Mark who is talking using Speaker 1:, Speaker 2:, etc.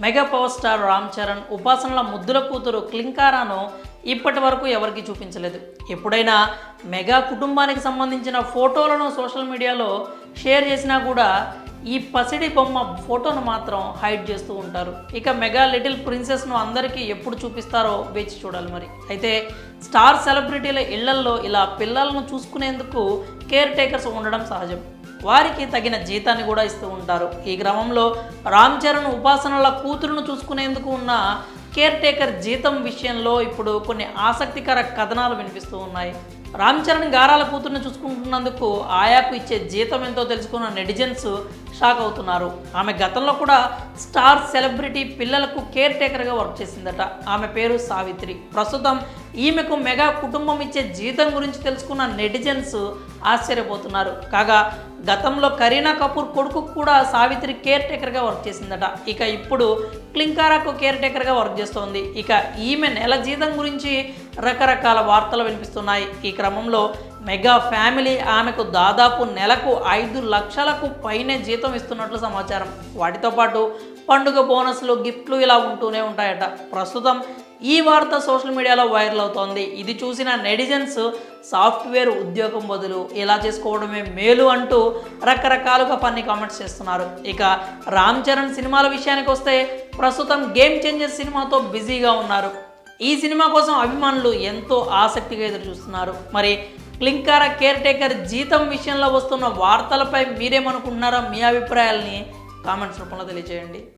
Speaker 1: Mega power star Ram Charan ఉపాసనల ముద్దుల కూతురు క్లింకారాను ఇప్పటి వరకు ఎవరికి చూపించలేదు. ఎప్పుడైనా మెగా కుటుంబానికి సంబంధించిన ఫోటోలను సోషల్ మీడియాలో షేర్ చేసినా కూడా ఈ పసిడి బొమ్మ ఫోటోను మాత్రం హైడ్ చేస్తూ ఉంటారు. ఇక మెగా లిటిల్ ప్రిన్సెస్ను అందరికీ ఎప్పుడు చూపిస్తారో వేచి చూడాలి. మరి అయితే స్టార్ సెలబ్రిటీల ఇళ్లల్లో ఇలా పిల్లలను చూసుకునేందుకు కేర్ టేకర్స్ ఉండడం సహజం. వారికి తగిన జీతాన్ని కూడా ఇస్తూ ఉంటారు. ఈ క్రమంలో రామ్ చరణ్ ఉపాసనల కూతురును చూసుకునేందుకు ఉన్న కేర్ టేకర్ జీతం విషయంలో ఇప్పుడు కొన్ని ఆసక్తికర కథనాలు వినిపిస్తూ ఉన్నాయి. రామ్ చరణ్ గారాల కూతురుని చూసుకుంటున్నందుకు ఆయాకు ఇచ్చే జీతం ఎంతో తెలుసుకున్న నెటిజన్స్ షాక్ అవుతున్నారు. ఆమె గతంలో కూడా స్టార్ సెలబ్రిటీ పిల్లలకు కేర్ టేకర్గా వర్క్ చేసిందట. ఆమె పేరు సావిత్రి. ప్రస్తుతం ఈమెకు మెగా కుటుంబం ఇచ్చే జీతం గురించి తెలుసుకున్న నెటిజన్స్ ఆశ్చర్యపోతున్నారు. కాగా గతంలో కరీనా కపూర్ కొడుకు కూడా సావిత్రి కేర్ టేకర్గా వర్క్ చేసిందట. ఇక ఇప్పుడు క్లింకారాకు కేర్ టేకర్గా వర్క్ చేస్తోంది. ఇక ఈమె నెల జీతం గురించి రకరకాల వార్తలు వినిపిస్తున్నాయి. ఈ క్రమంలో మెగా ఫ్యామిలీ ఆమెకు దాదాపు నెలకు 5 లక్షలకు పైనే జీతం ఇస్తున్నట్లు సమాచారం. వాటితో పాటు పండుగ బోనస్లు, గిఫ్ట్లు ఇలా ఉంటూనే ఉంటాయట. ప్రస్తుతం ఈ వార్త సోషల్ మీడియాలో వైరల్ అవుతోంది. ఇది చూసిన నెటిజన్స్ సాఫ్ట్వేర్ ఉద్యోగం బదులు ఇలా చేసుకోవడమే మేలు అంటూ రకరకాలుగా ఫన్నీ కామెంట్స్ చేస్తున్నారు. ఇక రామ్ చరణ్ సినిమాల విషయానికి వస్తే ప్రస్తుతం గేమ్ చేంజర్ సినిమాతో బిజీగా ఉన్నారు. ఈ సినిమా కోసం అభిమానులు ఎంతో ఆసక్తిగా ఎదురు చూస్తున్నారు. మరి క్లింకారా కేర్ టేకర్ జీతం విషయంలో వస్తున్న వార్తలపై మీరేమనుకుంటున్నారో మీ అభిప్రాయాల్ని కామెంట్స్ రూపంలో తెలియజేయండి.